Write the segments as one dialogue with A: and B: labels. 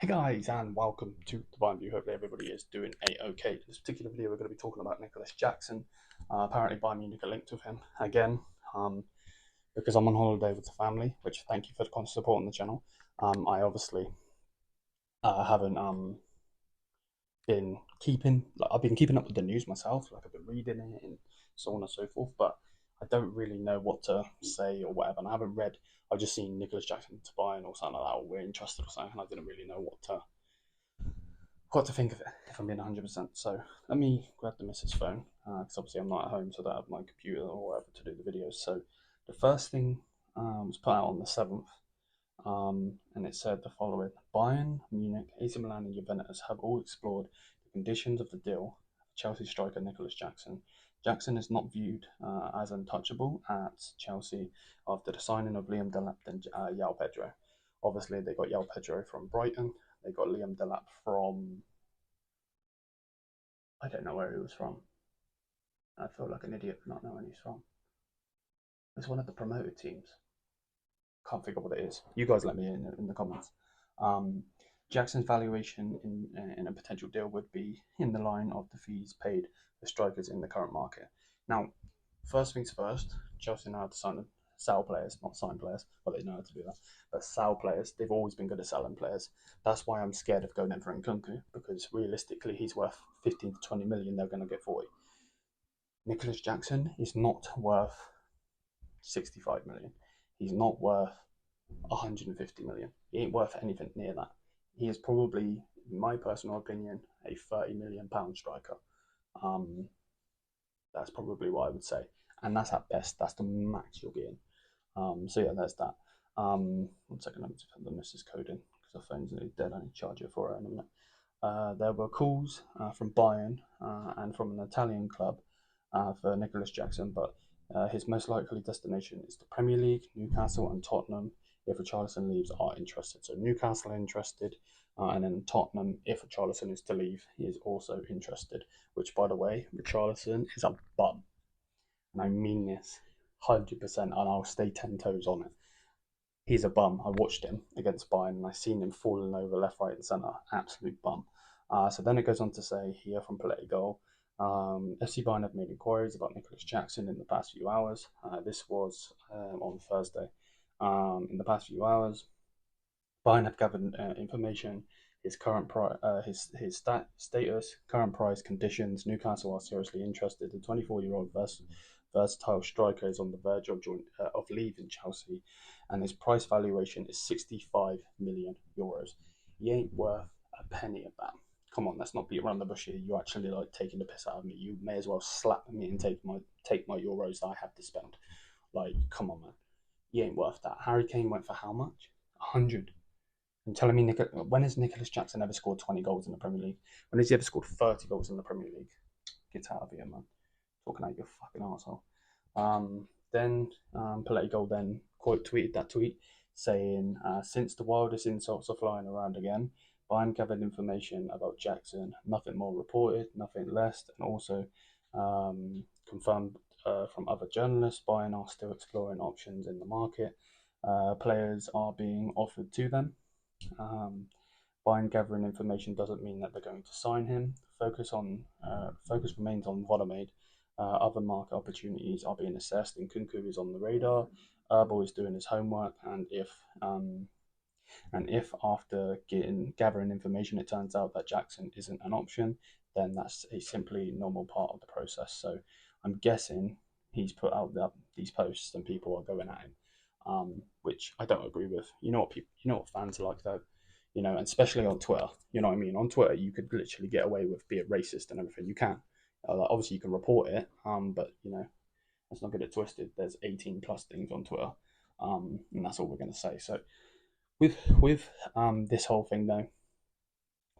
A: Hey guys, and welcome to the Bayern View. Hopefully everybody is doing a-okay. In this particular video, we're going to be talking about Nicolas Jackson. Apparently Bayern Munich are linked with him again, because I'm on holiday with the family, which thank you for the constant support on the channel. I obviously haven't been I've been keeping up with the news myself, like I've been reading it and so on and so forth, but I don't really know what to say or whatever, and I haven't read. I've just seen Nicolas Jackson to Bayern or something like that, or we're interested or something, and I didn't really know what to think of it, if I'm being 100%. So let me grab the missus phone, because obviously I'm not at home, so I don't have my computer or whatever to do the videos. So the first thing was put out on the 7th, and it said the following: Bayern, Munich, AC Milan, and Juventus have all explored the conditions of the deal for Chelsea striker Nicolas Jackson. Jackson is not viewed as untouchable at Chelsea after the signing of Liam Delap and Yao Pedro. Obviously, they got Yao Pedro from Brighton. They got Liam Delap from, I don't know where he was from. I feel like an idiot for not knowing he's from. It's one of the promoted teams. Can't figure what it is. You guys let me in the comments. Um, Jackson's valuation in a potential deal would be in the line of the fees paid for strikers in the current market. Now, first things first, Chelsea know how to sell players, not sign players, but they know how to do that. But sell players, they've always been good at selling players. That's why I'm scared of going in for Nkunku, because realistically, he's worth 15 to 20 million. They're going to get 40. Nicolas Jackson is not worth 65 million. He's not worth 150 million. He ain't worth anything near that. He is probably, in my personal opinion, a 30 million pound striker. Um, that's probably what I would say, and that's at best. That's the max you're getting. So yeah, there's that. 1 second, let me just put the missus code in because the phone's nearly dead. I need to charge it for it in a minute. There were calls from Bayern and from an Italian club for Nicolas Jackson, but his most likely destination is the Premier League, Newcastle, and Tottenham. If Richarlison leaves, are interested. So Newcastle are interested, and then Tottenham, if Richarlison is to leave, he is also interested. Which, by the way, Richarlison is a bum, and I mean this 100%, and I'll stay 10 toes on it. He's a bum. I watched him against Bayern, and I seen him falling over left, right, and centre. Absolute bum. So then it goes on to say here from Politico, FC Bayern have made inquiries about Nicolas Jackson in the past few hours. This was on Thursday. In the past few hours, Bayern have gathered information, his current status, current price, conditions. Newcastle are seriously interested. The 24-year-old versatile striker is on the verge of leaving Chelsea, and his price valuation is 65 million euros. He ain't worth a penny of that. Come on, let's not beat around the bush here. You're actually like taking the piss out of me. You may as well slap me and take my euros that I have to spend. Like, come on, man. He ain't worth that. Harry Kane went for how much? 100. And telling me, when has Nicolas Jackson ever scored 20 goals in the Premier League? When has he ever scored 30 goals in the Premier League? Get out of here, man. Talking out your fucking arsehole. Then Politico then quote tweeted that tweet saying, since the wildest insults are flying around again, Bayern gathered information about Jackson, nothing more reported, nothing less, and also confirmed from other journalists, Bayern are still exploring options in the market. Players are being offered to them. Bayern gathering information doesn't mean that they're going to sign him. Focus remains on Volomade. Other market opportunities are being assessed, and Nkunku is on the radar. Herbal is doing his homework, and if after gathering information it turns out that Jackson isn't an option, then that's a simply normal part of the process. So I'm guessing he's put out these posts and people are going at him, which I don't agree with. You know what fans are like though, and especially on Twitter. You know what I mean? On Twitter, you could literally get away with being racist and everything. You can. Obviously, you can report it, but let's not get it twisted. There's 18 plus things on Twitter, and that's all we're going to say. So with this whole thing though,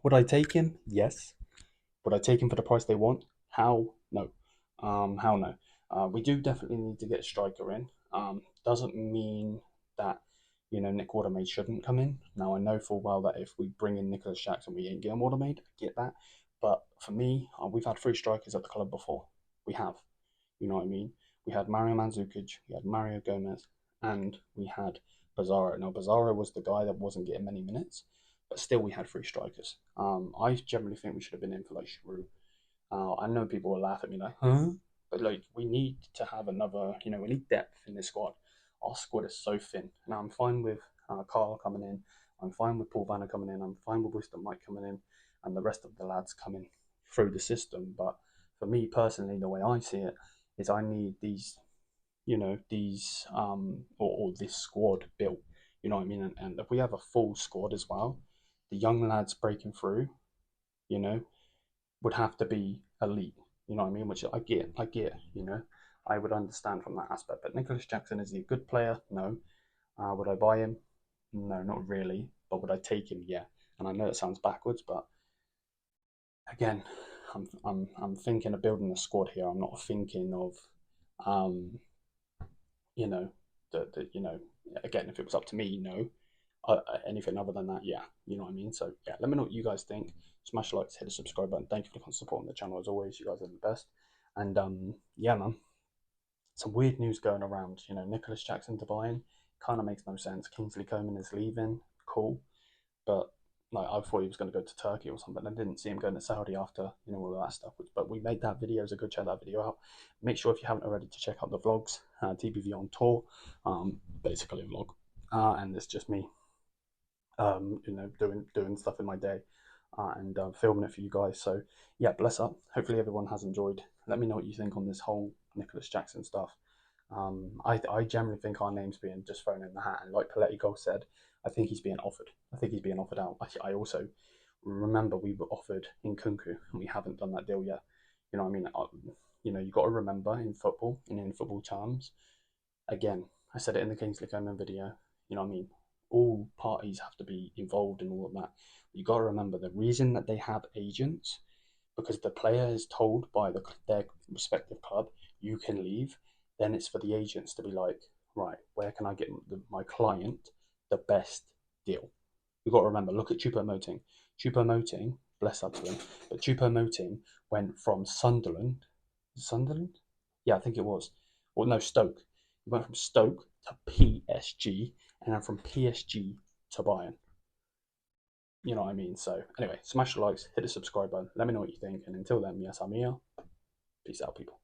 A: would I take him? Yes. Would I take him for the price they want? How? No. How no? We do definitely need to get a striker in. Doesn't mean that Nick Watermaid shouldn't come in. Now I know full well that if we bring in Nicolas Jackson, we ain't getting Watermaid. I get that, but for me, we've had 3 strikers at the club before. We have, you know what I mean. We had Mario Mandzukic, we had Mario Gomez, and we had Pizarro. Now Pizarro was the guy that wasn't getting many minutes, but still we had three strikers. I generally think we should have been in for like Giroud. I know people will laugh at me like, huh? But like, we need to have another. We need depth in this squad. Our squad is so thin. Now I'm fine with Carl coming in. I'm fine with Paul Vanner coming in. I'm fine with Wisdom Mike coming in, and the rest of the lads coming through the system. But for me personally, the way I see it is, I need these, or this squad built. You know what I mean? And if we have a full squad as well, the young lads breaking through, you know, would have to be elite. You know what I mean? Which I get. I would understand from that aspect. But Nicolas Jackson, is he a good player? No. Would I buy him? No, not really. But would I take him? Yeah. And I know it sounds backwards, but again, I'm thinking of building a squad here. I'm not thinking of, um, you know, again, if it was up to me, no. Anything other than that, yeah, you know what I mean. So yeah, let me know what you guys think. Smash the likes, hit the subscribe button. Thank you for the constant support on the channel as always. You guys are the best. And yeah, man, some weird news going around. Nicolas Jackson to Bayern kind of makes no sense. Kingsley Coman is leaving, cool, but like, I thought he was going to go to Turkey or something. I didn't see him going to Saudi after all of that stuff. But we made that video, so go check that video out. Make sure, if you haven't already, to check out the vlogs. TBV on tour, basically a vlog, and it's just me, doing stuff in my day, and filming it for you guys. So yeah, bless up. Hopefully everyone has enjoyed. Let me know what you think on this whole Nicolas Jackson stuff. I generally think our name's being just thrown in the hat, and like Politico said, I think he's being offered. I think he's being offered out. I also remember we were offered in Kunku, and we haven't done that deal yet. You know what I mean? You got to remember, in football, and in football terms, again, I said it in the Kingsley Coman video. You know what I mean? All parties have to be involved in all of that. You got to remember, the reason that they have agents, because the player is told by their respective club, you can leave. Then it's for the agents to be like, right, where can I get my client the best deal? You've got to remember, look at Choupo-Moting. Choupo-Moting, bless up to him, but Choupo-Moting went from Sunderland. Sunderland? Yeah, I think it was. Well, no, Stoke. He went from Stoke to PSG, and then from PSG to Bayern. You know what I mean? So anyway, smash the likes, hit the subscribe button. Let me know what you think. And until then, yes, I'm here. Peace out, people.